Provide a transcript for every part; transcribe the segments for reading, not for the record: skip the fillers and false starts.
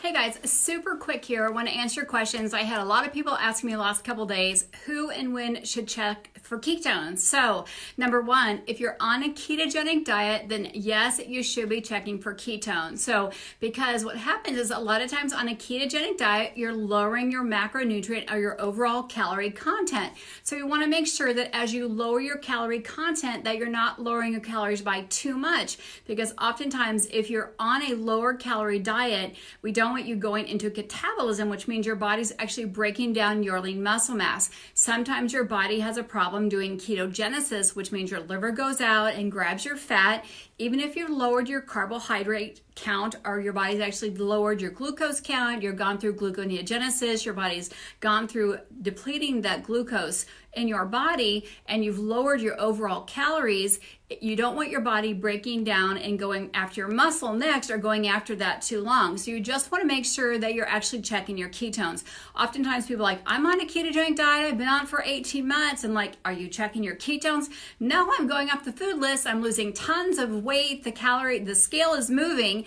Hey guys, super quick here. I want to answer your questions. I had a lot of people ask me the last couple days who and when should check for ketones. So, number one, if you're on a ketogenic diet, then yes, you should be checking for ketones. So, because what happens is a lot of times on a ketogenic diet, you're lowering your macronutrient or your overall calorie content. So, you want to make sure that as you lower your calorie content, that you're not lowering your calories by too much. Because oftentimes, if you're on a lower calorie diet, we don't want you going into catabolism, which means your body's actually breaking down your lean muscle mass. Sometimes your body has a problem doing ketogenesis, which means your liver goes out and grabs your fat. Even if you lowered your carbohydrate count or your body's actually lowered your glucose count, you've gone through gluconeogenesis, your body's gone through depleting that glucose in your body, and you've lowered your overall calories, you don't want your body breaking down and going after your muscle next or going after that too long. So you just want to make sure that you're actually checking your ketones. Oftentimes people are like, I'm on a ketogenic diet, I've been on for 18 months. And like, are you checking your ketones? No, I'm going off the food list. I'm losing tons of weight. The scale is moving.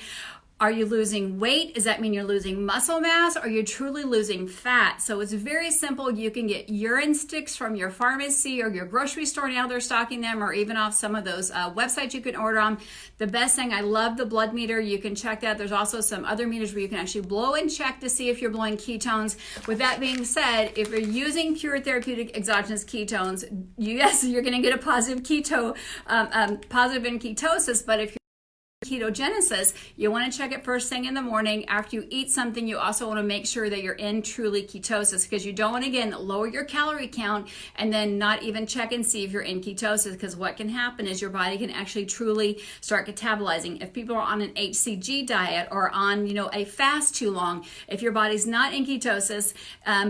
Are you losing weight? Does that mean you're losing muscle mass? Or you're truly losing fat? So it's very simple. You can get urine sticks from your pharmacy or your grocery store. Now they're stocking them, or even off some of those websites you can order them. The best thing, I love the blood meter. You can check that. There's also some other meters where you can actually blow and check to see if you're blowing ketones. With that being said, if you're using pure therapeutic exogenous ketones, yes, you're going to get a positive positive in ketosis. But if you're ketogenesis, you want to check it first thing in the morning. After you eat something, you also want to make sure that you're in truly ketosis, because you don't want to, again, lower your calorie count and then not even check and see if you're in ketosis, because what can happen is your body can actually truly start catabolizing. If people are on an HCG diet or on, a fast too long, if your body's not in ketosis,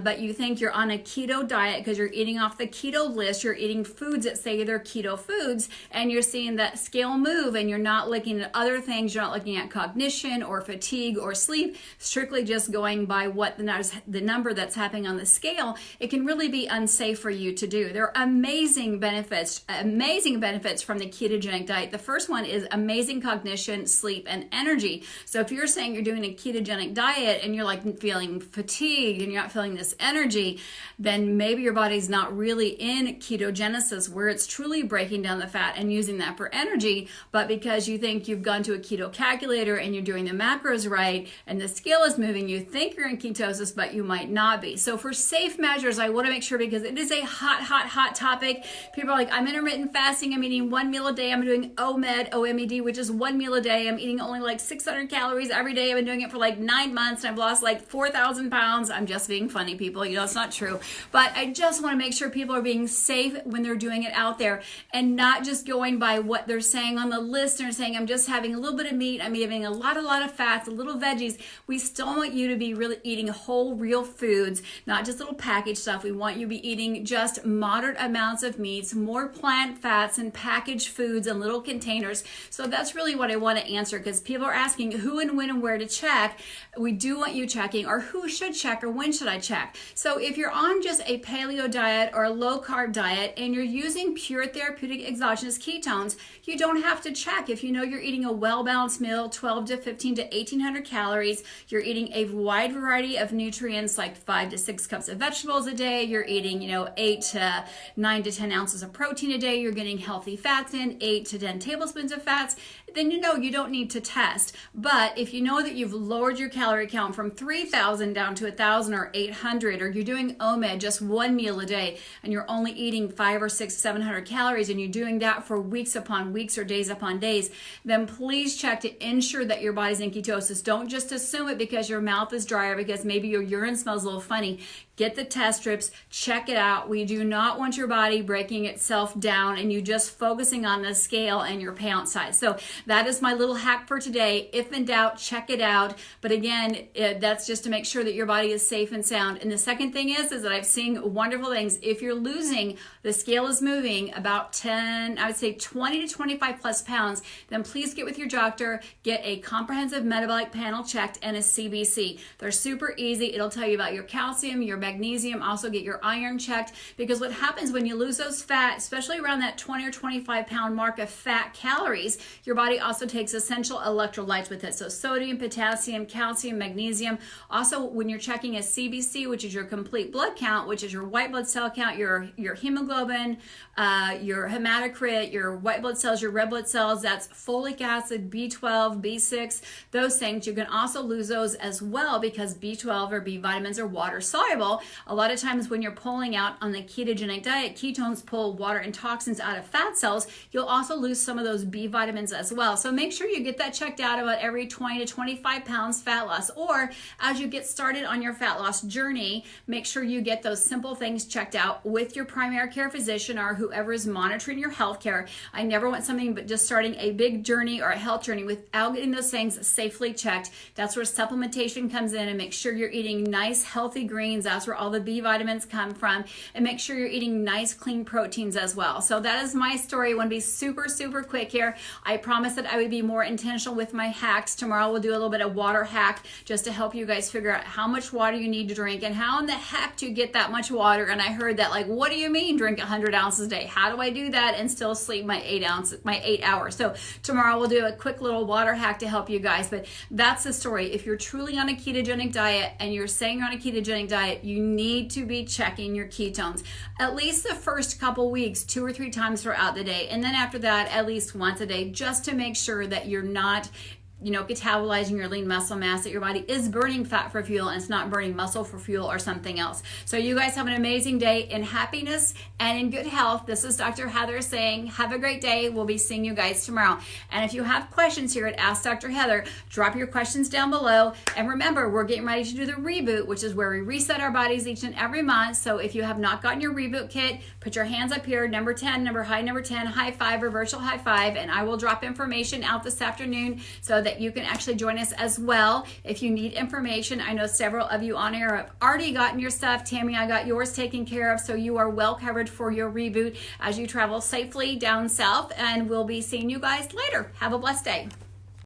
but you think you're on a keto diet because you're eating off the keto list, you're eating foods that say they're keto foods, and you're seeing that scale move and you're not looking at other things, you're not looking at cognition or fatigue or sleep, strictly just going by what the number that's happening on the scale, it can really be unsafe for you to do. There are amazing benefits from the ketogenic diet. The first one is amazing cognition, sleep, and energy. So if you're saying you're doing a ketogenic diet and you're like feeling fatigued and you're not feeling this energy, then maybe your body's not really in ketogenesis, where it's truly breaking down the fat and using that for energy. But because you think you've gone to a keto calculator and you're doing the macros right and the scale is moving, you think you're in ketosis, but you might not be. So for safe measures, I want to make sure, because it is a hot topic. People are like, I'm intermittent fasting, I'm eating one meal a day, I'm doing OMED, which is 1 meal a day, I'm eating only like 600 calories every day, I've been doing it for like 9 months and I've lost like 4,000 pounds. I'm just being funny, people, it's not true. But I just want to make sure people are being safe when they're doing it out there and not just going by what they're saying on the list. They're saying, I'm just having a little bit of meat, I'm having a lot of fats, a little veggies. We still want you to be really eating whole, real foods, not just little packaged stuff. We want you to be eating just moderate amounts of meats, more plant fats and packaged foods in little containers. So that's really what I want to answer, because people are asking who and when and where to check. We do want you checking, or who should check, or when should I check? So if you're on just a paleo diet or a low carb diet and you're using pure therapeutic exogenous ketones, you don't have to check. If you know you're eating a well-balanced meal, 12 to 15 to 1,800 calories, you're eating a wide variety of nutrients like 5 to 6 cups of vegetables a day, you're eating 8 to 9 to 10 ounces of protein a day, you're getting healthy fats in, 8 to 10 tablespoons of fats, then you don't need to test. But if you know that you've lowered your calorie count from 3,000 down to 1,000 or 800, or you're doing OMED, just 1 meal a day, and you're only eating 5 or 6, 700 calories, and you're doing that for weeks upon weeks or days upon days, then please check to ensure that your body's in ketosis. Don't just assume it because your mouth is dry or because maybe your urine smells a little funny. Get the test strips, check it out. We do not want your body breaking itself down and you just focusing on the scale and your pound size. So that is my little hack for today. If in doubt, check it out. But again, that's just to make sure that your body is safe and sound. And the second thing is that I've seen wonderful things. If you're losing, the scale is moving about 10, I would say 20 to 25 plus pounds, then please get with with your doctor, get a comprehensive metabolic panel checked and a CBC. They're super easy. It'll tell you about your calcium, your magnesium, also get your iron checked, because what happens when you lose those fat, especially around that 20 or 25 pound mark of fat calories, your body also takes essential electrolytes with it. So sodium, potassium, calcium, magnesium. Also, when you're checking a CBC, which is your complete blood count, which is your white blood cell count, your hemoglobin, your hematocrit, your white blood cells, your red blood cells, that's folic acid, B12, B6, those things. You can also lose those as well because B12 or B vitamins are water soluble. A lot of times when you're pulling out on the ketogenic diet, ketones pull water and toxins out of fat cells. You'll also lose some of those B vitamins as well. So make sure you get that checked out about every 20 to 25 pounds fat loss, or as you get started on your fat loss journey, make sure you get those simple things checked out with your primary care physician or whoever is monitoring your health care. I never want something but just starting a big journey or a health journey without getting those things safely checked. That's where supplementation comes in, and make sure you're eating nice healthy greens. That's where all the B vitamins come from, and make sure you're eating nice clean proteins as well. So that is my story. I want to be super quick here. I promised that I would be more intentional with my hacks. Tomorrow we'll do a little bit of water hack just to help you guys figure out how much water you need to drink and how in the heck to get that much water. And I heard that, like, what do you mean drink 100 ounces a day? How do I do that and still sleep my 8 hours? So tomorrow we'll do a quick little water hack to help you guys. But that's the story. If you're truly on a ketogenic diet and you're saying you're on a ketogenic diet, you need to be checking your ketones at least the first couple weeks, 2 or 3 times throughout the day. And then after that, at least once a day, just to make sure that you're not metabolizing your lean muscle mass, that your body is burning fat for fuel and it's not burning muscle for fuel or something else. So you guys have an amazing day in happiness and in good health. This is Dr. Heather saying, have a great day. We'll be seeing you guys tomorrow. And if you have questions here at Ask Dr. Heather, drop your questions down below. And remember, we're getting ready to do the reboot, which is where we reset our bodies each and every month. So if you have not gotten your reboot kit, put your hands up here, number 10, number 10, high five or virtual high five, and I will drop information out this afternoon so that you can actually join us as well if you need information. I know several of you on air have already gotten your stuff. Tammy, I got yours taken care of, so you are well covered for your reboot as you travel safely down south, and we'll be seeing you guys later. Have a blessed day.